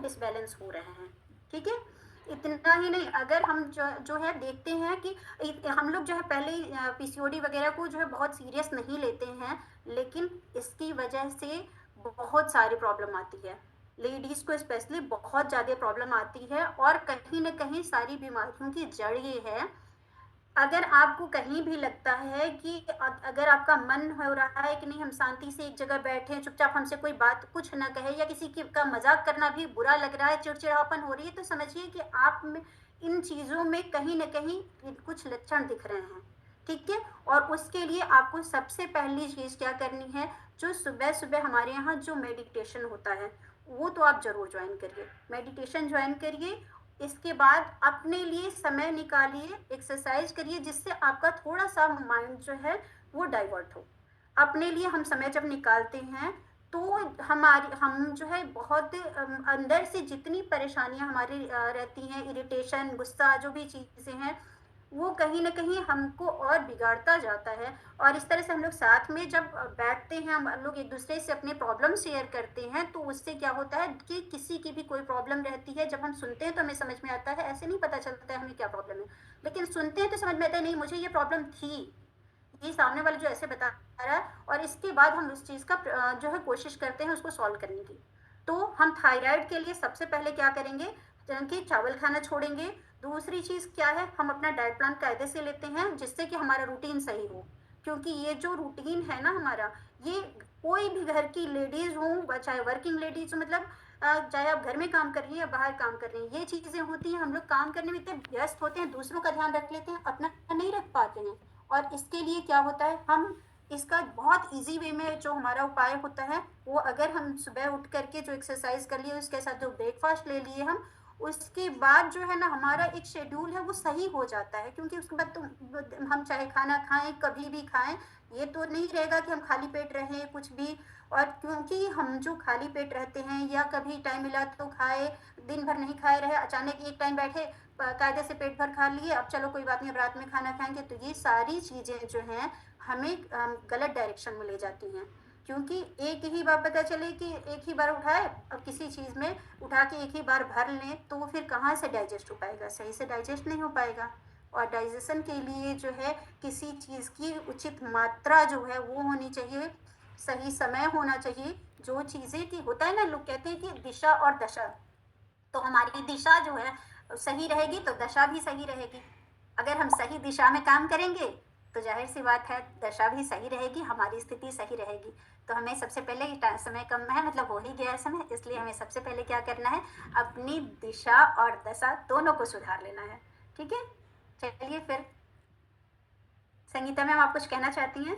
Disbalance हो रहे हैं। ठीक है, इतना ही नहीं, अगर हम जो है देखते हैं कि हम लोग जो है पहले पीसीओडी वगैरह को जो है बहुत सीरियस नहीं लेते हैं, लेकिन इसकी वजह से बहुत सारी प्रॉब्लम आती है, लेडीज को स्पेशली बहुत ज़्यादा प्रॉब्लम आती है, और कहीं ना कहीं सारी बीमारियों की जड़ ये है। अगर आपको कहीं भी लगता है कि अगर आपका मन हो रहा है कि नहीं, हम शांति से एक जगह बैठे चुपचाप, हमसे कोई बात कुछ ना कहे, या किसी की का मजाक करना भी बुरा लग रहा है, चिड़चिड़ापन हो रही है, तो समझिए कि आप में इन चीज़ों में कहीं ना कहीं कुछ लक्षण दिख रहे हैं। ठीक है, और उसके लिए आपको सबसे पहली चीज़ क्या करनी है, जो सुबह सुबह हमारे यहाँ जो मेडिटेशन होता है वो तो आप जरूर ज्वाइन करिए, मेडिटेशन ज्वाइन करिए। इसके बाद अपने लिए समय निकालिए, एक्सरसाइज करिए, जिससे आपका थोड़ा सा माइंड जो है वो डाइवर्ट हो। अपने लिए हम समय जब निकालते हैं तो हम जो है बहुत अंदर से जितनी परेशानियां हमारी रहती हैं, इरिटेशन, गुस्सा, जो भी चीज़ें हैं, वो कहीं ना कहीं हमको और बिगाड़ता जाता है। और इस तरह से हम लोग साथ में जब बैठते हैं, हम लोग एक दूसरे से अपने प्रॉब्लम शेयर करते हैं, तो उससे क्या होता है कि किसी की भी कोई प्रॉब्लम रहती है, जब हम सुनते हैं तो हमें समझ में आता है, ऐसे नहीं पता चलता है हमें क्या प्रॉब्लम है, लेकिन सुनते हैं तो समझ में आता है नहीं मुझे ये प्रॉब्लम थी, ये सामने वाले जो ऐसे बता रहा है, और इसके बाद हम उस चीज़ का जो है कोशिश करते हैं उसको सॉल्व करने की। तो हम थायराइड के लिए सबसे पहले क्या करेंगे कि चावल खाना छोड़ेंगे। दूसरी चीज़ क्या है, हम अपना डाइट प्लान कायदे से लेते हैं, जिससे कि हमारा रूटीन सही हो, क्योंकि ये जो रूटीन है ना हमारा, ये कोई भी घर की लेडीज़ हो, चाहे वर्किंग लेडीज़ हो, मतलब चाहे आप घर में काम कर रही हैं या बाहर काम कर रही हैं, ये चीज़ें होती हैं, हम लोग काम करने में इतने व्यस्त होते हैं, दूसरों का ध्यान रख लेते हैं, अपना नहीं रख पाते हैं। और इसके लिए क्या होता है, हम इसका बहुत ईजी वे में जो हमारा उपाय होता है, वो अगर हम सुबह उठ करके जो एक्सरसाइज कर लिए, उसके साथ जो ब्रेकफास्ट ले लिए हम, उसके बाद जो है ना हमारा एक शेड्यूल है वो सही हो जाता है, क्योंकि उसके बाद तो हम चाहे खाना खाएं, कभी भी खाएं, ये तो नहीं रहेगा कि हम खाली पेट रहें कुछ भी। और क्योंकि हम जो खाली पेट रहते हैं या कभी टाइम मिला तो खाए, दिन भर नहीं खाए रहे, अचानक एक टाइम बैठे कायदे से पेट भर खा लिए, अब चलो कोई बात नहीं, अब रात में खाना खाएंगे, तो ये सारी चीज़ें जो हैं हमें गलत डायरेक्शन में ले जाती हैं। क्योंकि एक ही बार पता चले कि एक ही बार उठाए, अब किसी चीज़ में उठा के एक ही बार भर लें, तो वो फिर कहाँ से डाइजेस्ट हो पाएगा, सही से डाइजेस्ट नहीं हो पाएगा। और डाइजेशन के लिए जो है किसी चीज़ की उचित मात्रा जो है वो होनी चाहिए, सही समय होना चाहिए। जो चीज़ें की होता है ना, लोग कहते हैं कि दिशा और दशा, तो हमारी दिशा जो है सही रहेगी तो दशा भी सही रहेगी। अगर हम सही दिशा में काम करेंगे तो जाहिर सी बात है दशा भी सही रहेगी, हमारी स्थिति सही रहेगी। तो हमें सबसे पहले समय कम है, मतलब हो ही गया है समय, इसलिए हमें सबसे पहले क्या करना है, अपनी दिशा और दशा दोनों को सुधार लेना है। ठीक है, चलिए फिर संगीता मैम, आप कुछ कहना चाहती हैं?